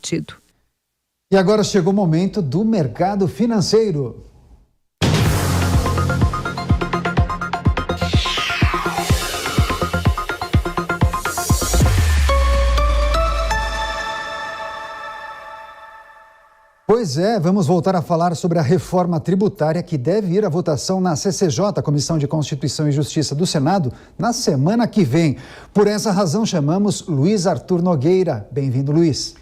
debatido. E agora chegou o momento do mercado financeiro. Pois é, vamos voltar a falar sobre a reforma tributária que deve ir à votação na CCJ, Comissão de Constituição e Justiça do Senado, na semana que vem. Por essa razão, chamamos Luiz Arthur Nogueira. Bem-vindo, Luiz.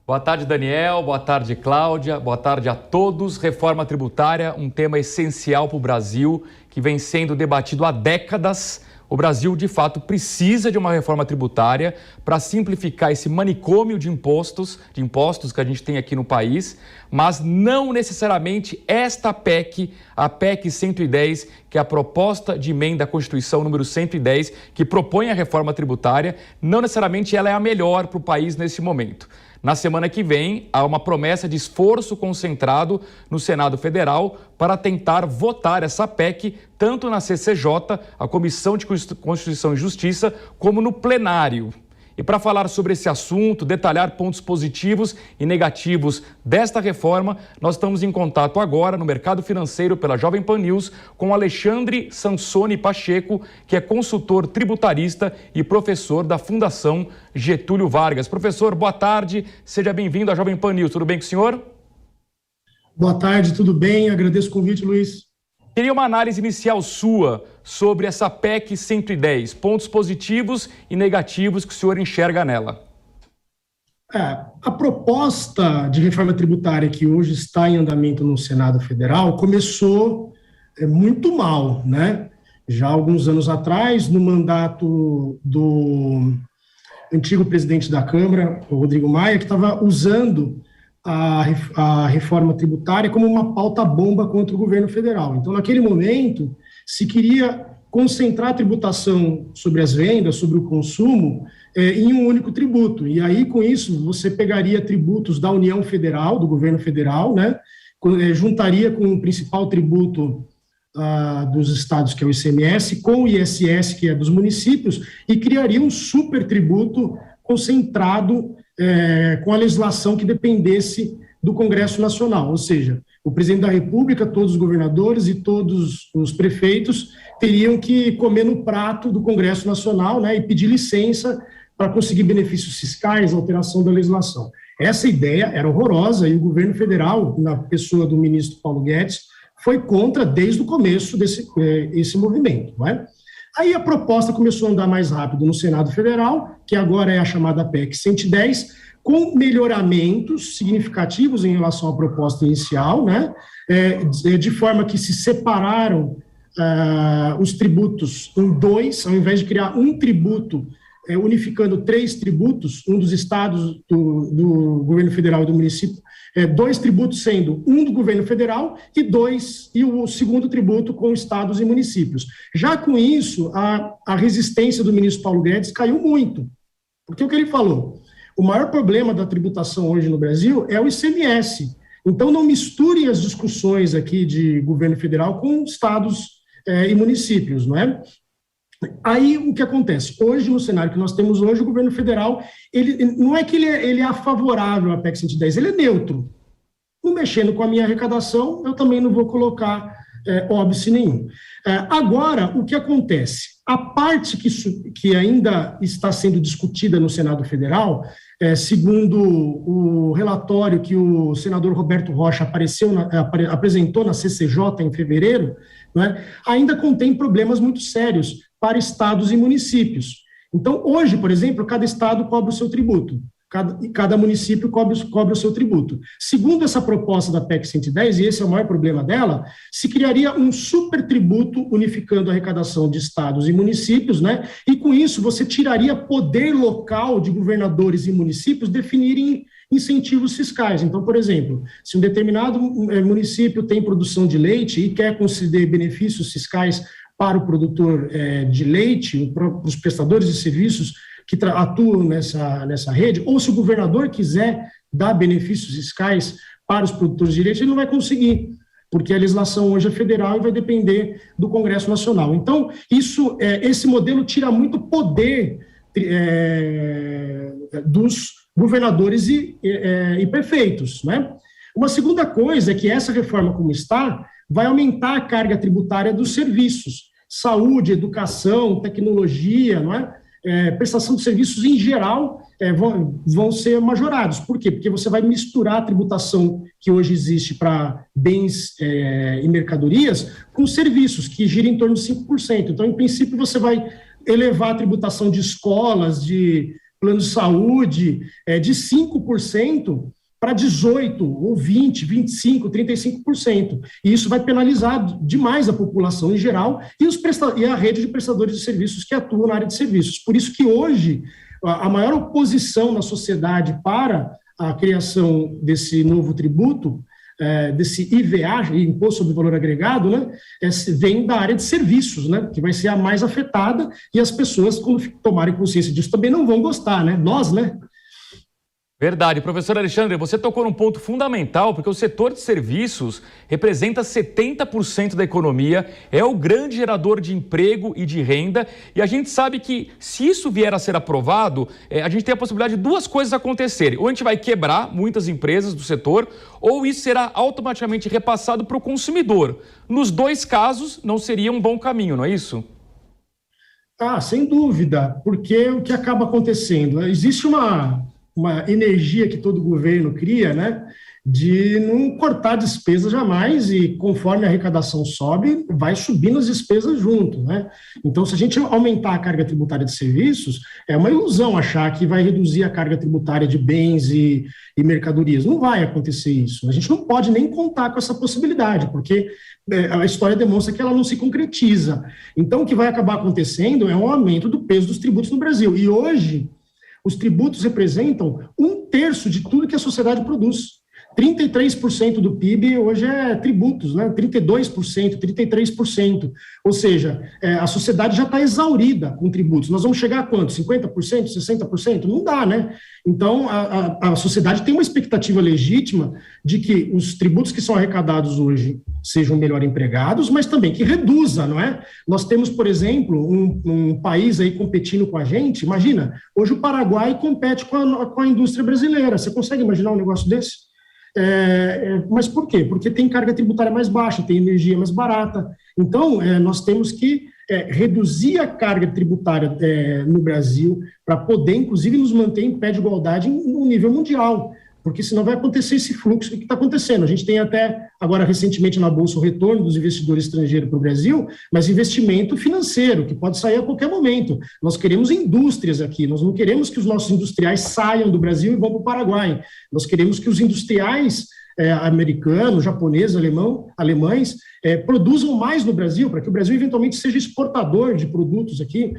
Boa tarde, Daniel. Boa tarde, Cláudia. Boa tarde a todos. Reforma tributária, um tema essencial para o Brasil, que vem sendo debatido há décadas. O Brasil, de fato, precisa de uma reforma tributária para simplificar esse manicômio de impostos que a gente tem aqui no país, mas não necessariamente esta PEC, a PEC 110, que é a proposta de emenda à Constituição número 110, que propõe a reforma tributária, não necessariamente ela é a melhor para o país nesse momento. Na semana que vem, há uma promessa de esforço concentrado no Senado Federal para tentar votar essa PEC, tanto na CCJ, a Comissão de Constituição e Justiça, como no plenário. E para falar sobre esse assunto, detalhar pontos positivos e negativos desta reforma, nós estamos em contato agora no mercado financeiro pela Jovem Pan News com Alexandre Sansoni Pacheco, que é consultor tributarista e professor da Fundação Getúlio Vargas. Professor, boa tarde, seja bem-vindo à Jovem Pan News. Tudo bem com o senhor? Boa tarde, tudo bem? Agradeço o convite, Luiz. Queria uma análise inicial sua sobre essa PEC 110, pontos positivos e negativos que o senhor enxerga nela. A proposta de reforma tributária que hoje está em andamento no Senado Federal começou muito mal, né? Já há alguns anos atrás, no mandato do antigo presidente da Câmara, o Rodrigo Maia, que estava usando a reforma tributária como uma pauta-bomba contra o governo federal. Então, naquele momento, se queria concentrar a tributação sobre as vendas, sobre o consumo, em um único tributo. E aí, com isso, você pegaria tributos da União Federal, do governo federal, né, juntaria com o principal tributo dos estados, que é o ICMS, com o ISS, que é dos municípios, e criaria um super tributo concentrado com a legislação que dependesse do Congresso Nacional, ou seja, o presidente da República, todos os governadores e todos os prefeitos teriam que comer no prato do Congresso Nacional, né, e pedir licença para conseguir benefícios fiscais, alteração da legislação. Essa ideia era horrorosa e o governo federal, na pessoa do ministro Paulo Guedes, foi contra desde o começo desse movimento, não é? Aí a proposta começou a andar mais rápido no Senado Federal, que agora é a chamada PEC 110, com melhoramentos significativos em relação à proposta inicial, né? De forma que se separaram os tributos em dois, ao invés de criar um tributo, unificando 3 tributos, um dos estados, do governo federal e do município, 2 tributos sendo um do governo federal e o segundo tributo com estados e municípios. Já com isso, a resistência do ministro Paulo Guedes caiu muito. Porque o que ele falou? O maior problema da tributação hoje no Brasil é o ICMS. Então, não misturem as discussões aqui de governo federal com estados e municípios, não é? Aí, o que acontece? Hoje, no cenário que nós temos hoje, o governo federal, ele não é que ele é favorável à PEC 110, ele é neutro. Não mexendo com a minha arrecadação, eu também não vou colocar óbice nenhum. Agora, o que acontece? A parte que ainda está sendo discutida no Senado Federal, segundo o relatório que o senador Roberto Rocha apresentou na CCJ em fevereiro, né, ainda contém problemas muito sérios para estados e municípios. Então, hoje, por exemplo, cada estado cobra o seu tributo, cada município cobra o seu tributo. Segundo essa proposta da PEC 110, e esse é o maior problema dela, se criaria um super tributo unificando a arrecadação de estados e municípios, né? E com isso você tiraria poder local de governadores e municípios definirem incentivos fiscais. Então, por exemplo, se um determinado município tem produção de leite e quer conceder benefícios fiscais para o produtor de leite, para os prestadores de serviços que atuam nessa rede, ou se o governador quiser dar benefícios fiscais para os produtores de leite, ele não vai conseguir, porque a legislação hoje é federal e vai depender do Congresso Nacional. Então, esse modelo tira muito poder dos governadores e prefeitos, né? Uma segunda coisa é que essa reforma, como está, vai aumentar a carga tributária dos serviços, saúde, educação, tecnologia, não é? Prestação de serviços em geral vão ser majorados. Por quê? Porque você vai misturar a tributação que hoje existe para bens e mercadorias com serviços, que gira em torno de 5%. Então, em princípio, você vai elevar a tributação de escolas, de plano de saúde, de 5% para 18%, ou 20%, 25%, 35%. E isso vai penalizar demais a população em geral e a rede de prestadores de serviços que atuam na área de serviços. Por isso que hoje a maior oposição na sociedade para a criação desse novo tributo, desse IVA, Imposto sobre Valor Agregado, né, vem da área de serviços, né, que vai ser a mais afetada, e as pessoas, quando tomarem consciência disso, também não vão gostar, né? Nós, né? Verdade. Professor Alexandre, você tocou num ponto fundamental, porque o setor de serviços representa 70% da economia, é o grande gerador de emprego e de renda, e a gente sabe que, se isso vier a ser aprovado, a gente tem a possibilidade de duas coisas acontecerem. Ou a gente vai quebrar muitas empresas do setor, ou isso será automaticamente repassado para o consumidor. Nos dois casos, não seria um bom caminho, não é isso? Sem dúvida, porque o que acaba acontecendo? Existe uma energia que todo governo cria, né, de não cortar despesas jamais, e conforme a arrecadação sobe, vai subindo as despesas junto, né? Então, se a gente aumentar a carga tributária de serviços, é uma ilusão achar que vai reduzir a carga tributária de bens e mercadorias. Não vai acontecer isso. A gente não pode nem contar com essa possibilidade, porque a história demonstra que ela não se concretiza. Então, o que vai acabar acontecendo é um aumento do peso dos tributos no Brasil. E hoje, os tributos representam 1/3 de tudo que a sociedade produz. 33% do PIB hoje é tributos, né? 32%, 33%. Ou seja, a sociedade já está exaurida com tributos. Nós vamos chegar a quanto? 50%, 60%? Não dá, né? Então, a sociedade tem uma expectativa legítima de que os tributos que são arrecadados hoje sejam melhor empregados, mas também que reduza, não é? Nós temos, por exemplo, um país aí competindo com a gente. Imagina, hoje o Paraguai compete com a indústria brasileira. Você consegue imaginar um negócio desse? Mas por quê? Porque tem carga tributária mais baixa, tem energia mais barata. Então, nós temos que reduzir a carga tributária no Brasil para poder, inclusive, nos manter em pé de igualdade no nível mundial, porque senão vai acontecer esse fluxo que está acontecendo. A gente tem até, agora, recentemente na Bolsa, o retorno dos investidores estrangeiros para o Brasil, mas investimento financeiro, que pode sair a qualquer momento. Nós queremos indústrias aqui, nós não queremos que os nossos industriais saiam do Brasil e vão para o Paraguai. Nós queremos que os industriais americanos, japoneses, alemães, produzam mais no Brasil, para que o Brasil eventualmente seja exportador de produtos aqui,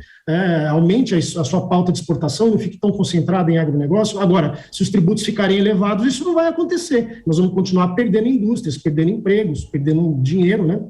aumente a sua pauta de exportação, não fique tão concentrado em agronegócio. Agora, se os tributos ficarem elevados, isso não vai acontecer. Nós vamos continuar perdendo indústrias, perdendo empregos, perdendo dinheiro, né?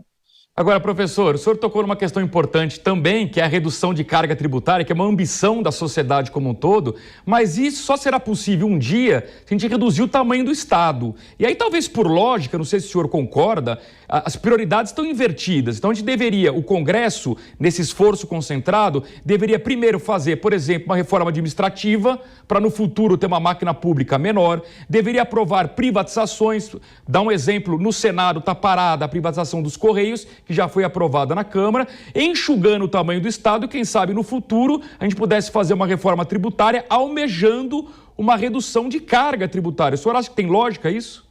Agora, professor, o senhor tocou numa questão importante também, que é a redução de carga tributária, que é uma ambição da sociedade como um todo, mas isso só será possível um dia se a gente reduzir o tamanho do Estado. E aí, talvez por lógica, não sei se o senhor concorda, as prioridades estão invertidas. Então, a gente deveria, o Congresso, nesse esforço concentrado, deveria primeiro fazer, por exemplo, uma reforma administrativa, para no futuro ter uma máquina pública menor, deveria aprovar privatizações, dar um exemplo, no Senado está parada a privatização dos Correios, que já foi aprovada na Câmara, enxugando o tamanho do Estado, e quem sabe no futuro a gente pudesse fazer uma reforma tributária almejando uma redução de carga tributária. O senhor acha que tem lógica isso?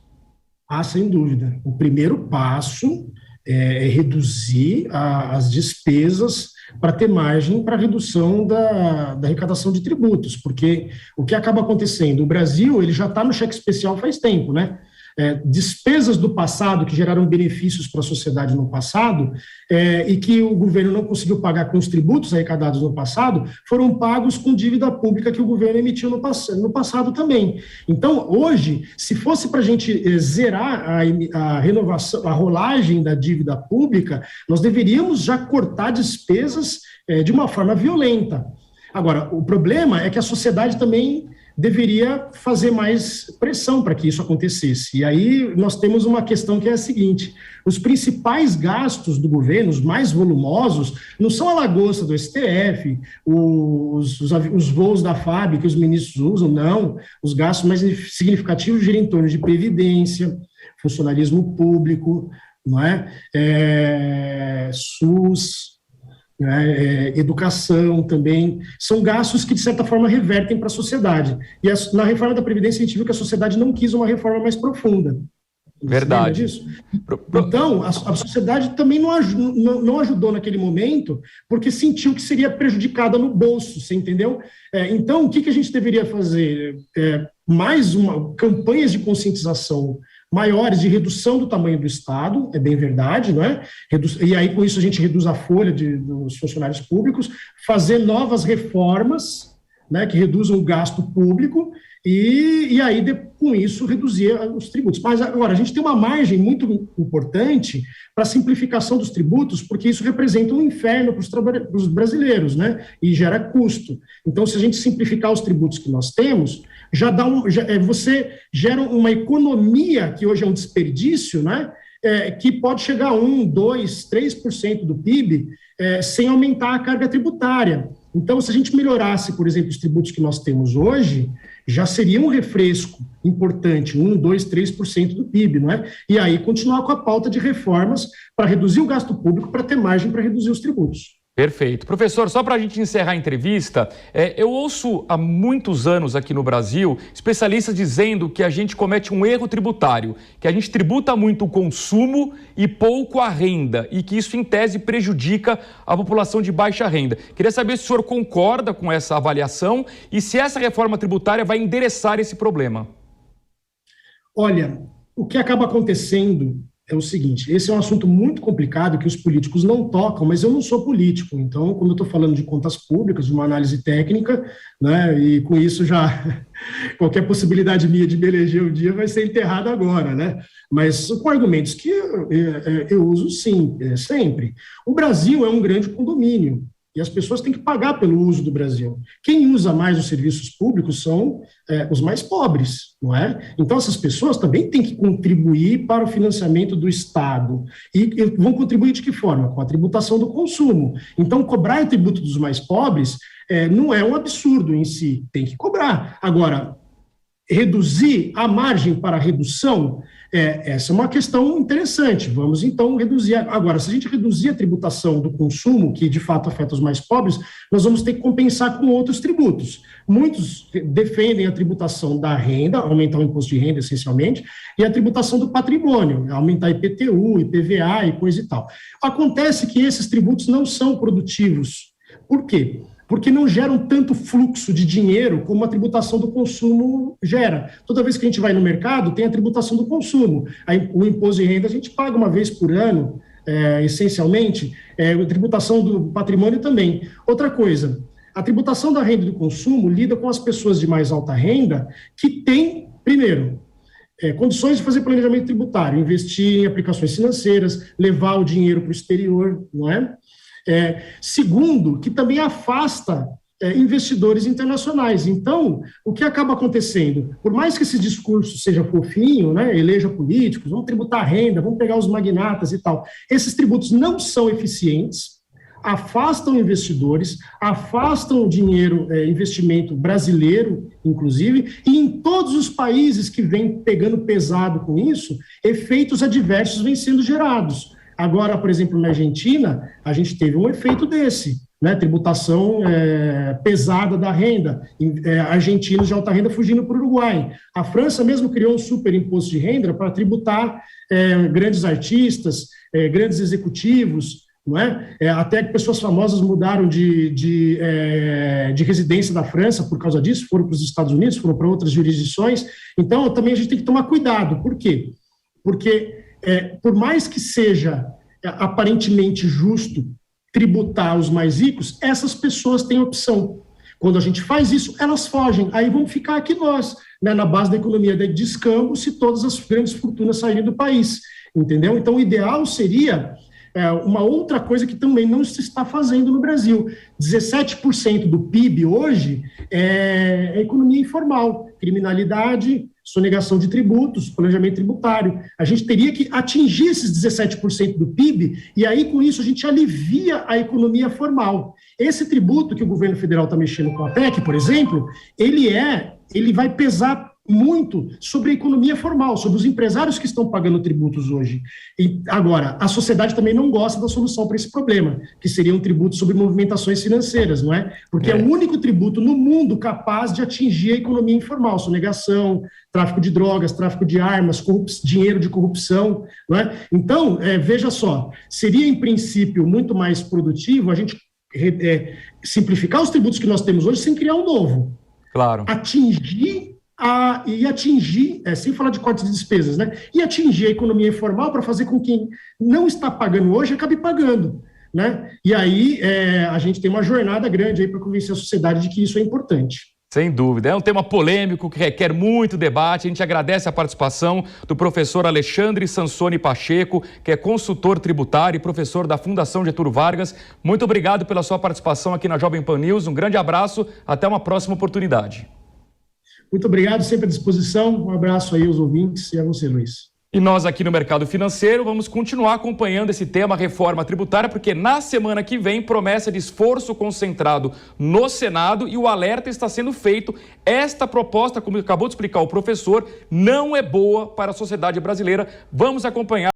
Sem dúvida. O primeiro passo é reduzir as despesas para ter margem para redução da arrecadação de tributos, porque o que acaba acontecendo, o Brasil ele já está no cheque especial faz tempo, né? Despesas do passado que geraram benefícios para a sociedade no passado e que o governo não conseguiu pagar com os tributos arrecadados no passado, foram pagos com dívida pública que o governo emitiu no passado também. Então, hoje, se fosse para a gente zerar a renovação, a rolagem da dívida pública, nós deveríamos já cortar despesas de uma forma violenta. Agora, o problema é que a sociedade também deveria fazer mais pressão para que isso acontecesse. E aí nós temos uma questão que é a seguinte: os principais gastos do governo, os mais volumosos, não são a lagosta do STF, os voos da FAB que os ministros usam, não. Os gastos mais significativos giram em torno de previdência, funcionalismo público, não é? SUS, educação também, são gastos que, de certa forma, revertem para a sociedade. E na reforma da Previdência, a gente viu que a sociedade não quis uma reforma mais profunda. Verdade. Disso? Então, a sociedade também não ajudou naquele momento, porque sentiu que seria prejudicada no bolso, você entendeu? Então, o que a gente deveria fazer? Campanhas de conscientização maiores de redução do tamanho do Estado, é bem verdade, não é? E aí, com isso, a gente reduz a folha dos funcionários públicos, fazer novas reformas, né, que reduzam o gasto público, e aí, com isso, reduzir os tributos. Mas agora, a gente tem uma margem muito importante para a simplificação dos tributos, porque isso representa um inferno para os brasileiros, né? E gera custo. Então, se a gente simplificar os tributos que nós temos, você gera uma economia que hoje é um desperdício, né? Que pode chegar a 1, 2, 3% do PIB, sem aumentar a carga tributária. Então, se a gente melhorasse, por exemplo, os tributos que nós temos hoje, já seria um refresco importante, 1, 2, 3% do PIB, não é? E aí continuar com a pauta de reformas para reduzir o gasto público, para ter margem para reduzir os tributos. Perfeito. Professor, só para a gente encerrar a entrevista, eu ouço há muitos anos aqui no Brasil especialistas dizendo que a gente comete um erro tributário, que a gente tributa muito o consumo e pouco a renda, e que isso, em tese, prejudica a população de baixa renda. Queria saber se o senhor concorda com essa avaliação e se essa reforma tributária vai endereçar esse problema. Olha, o que acaba acontecendo é o seguinte: esse é um assunto muito complicado que os políticos não tocam, mas eu não sou político, então, quando eu estou falando de contas públicas, de uma análise técnica, né, e com isso já qualquer possibilidade minha de me eleger um dia vai ser enterrada agora, né? Mas com argumentos que eu uso, sim, sempre. O Brasil é um grande condomínio, e as pessoas têm que pagar pelo uso do Brasil. Quem usa mais os serviços públicos são os mais pobres, não é? Então, essas pessoas também têm que contribuir para o financiamento do Estado. E vão contribuir de que forma? Com a tributação do consumo. Então, cobrar o tributo dos mais pobres não é um absurdo em si, tem que cobrar. Agora, reduzir a margem para a redução, essa é uma questão interessante. Vamos, então, reduzir. Agora, se a gente reduzir a tributação do consumo, que de fato afeta os mais pobres, nós vamos ter que compensar com outros tributos. Muitos defendem a tributação da renda, aumentar o imposto de renda, essencialmente, e a tributação do patrimônio, aumentar IPTU, IPVA e coisa e tal. Acontece que esses tributos não são produtivos. Por quê? Porque não geram tanto fluxo de dinheiro como a tributação do consumo gera. Toda vez que a gente vai no mercado, tem a tributação do consumo. O imposto de renda a gente paga uma vez por ano, essencialmente, a tributação do patrimônio também. Outra coisa, a tributação da renda e do consumo lida com as pessoas de mais alta renda que têm, primeiro, condições de fazer planejamento tributário, investir em aplicações financeiras, levar o dinheiro para o exterior, não é? Segundo, que também afasta investidores internacionais. Então, o que acaba acontecendo? Por mais que esse discurso seja fofinho, né, eleja políticos, vamos tributar a renda, vamos pegar os magnatas e tal, esses tributos não são eficientes, afastam investidores, afastam o dinheiro, investimento brasileiro, inclusive, e em todos os países que vêm pegando pesado com isso, efeitos adversos vêm sendo gerados. Agora, por exemplo, na Argentina, a gente teve um efeito desse, né? Tributação pesada da renda, argentinos de alta renda fugindo para o Uruguai. A França mesmo criou um super imposto de renda para tributar grandes artistas, grandes executivos, não é? Até que pessoas famosas mudaram de residência da França por causa disso, foram para os Estados Unidos, foram para outras jurisdições. Então, também a gente tem que tomar cuidado. Por quê? Porque por mais que seja aparentemente justo tributar os mais ricos, essas pessoas têm opção. Quando a gente faz isso, elas fogem. Aí vamos ficar aqui nós, né, na base da economia de escambo, se todas as grandes fortunas saírem do país, entendeu? Então, o ideal seria uma outra coisa que também não se está fazendo no Brasil. 17% do PIB hoje é economia informal, criminalidade, sonegação de tributos, planejamento tributário. A gente teria que atingir esses 17% do PIB e aí, com isso, a gente alivia a economia formal. Esse tributo que o governo federal está mexendo com a PEC, por exemplo, ele vai pesar muito sobre a economia formal, sobre os empresários que estão pagando tributos hoje. E, agora, a sociedade também não gosta da solução para esse problema, que seria um tributo sobre movimentações financeiras, não é? Porque é o único tributo no mundo capaz de atingir a economia informal, sonegação, tráfico de drogas, tráfico de armas, dinheiro de corrupção, não é? Então, veja só, seria em princípio muito mais produtivo a gente simplificar os tributos que nós temos hoje sem criar um novo. Claro. Atingir, sem falar de cortes de despesas, né? E atingir a economia informal para fazer com que quem não está pagando hoje acabe pagando, né? E aí a gente tem uma jornada grande aí para convencer a sociedade de que isso é importante. Sem dúvida. É um tema polêmico que requer muito debate. A gente agradece a participação do professor Alexandre Sansone Pacheco, que é consultor tributário e professor da Fundação Getúlio Vargas. Muito obrigado pela sua participação aqui na Jovem Pan News. Um grande abraço. Até uma próxima oportunidade. Muito obrigado, sempre à disposição. Um abraço aí aos ouvintes e a você, Luiz. E nós aqui no Mercado Financeiro vamos continuar acompanhando esse tema reforma tributária, porque na semana que vem promessa de esforço concentrado no Senado e o alerta está sendo feito. Esta proposta, como acabou de explicar o professor, não é boa para a sociedade brasileira. Vamos acompanhar.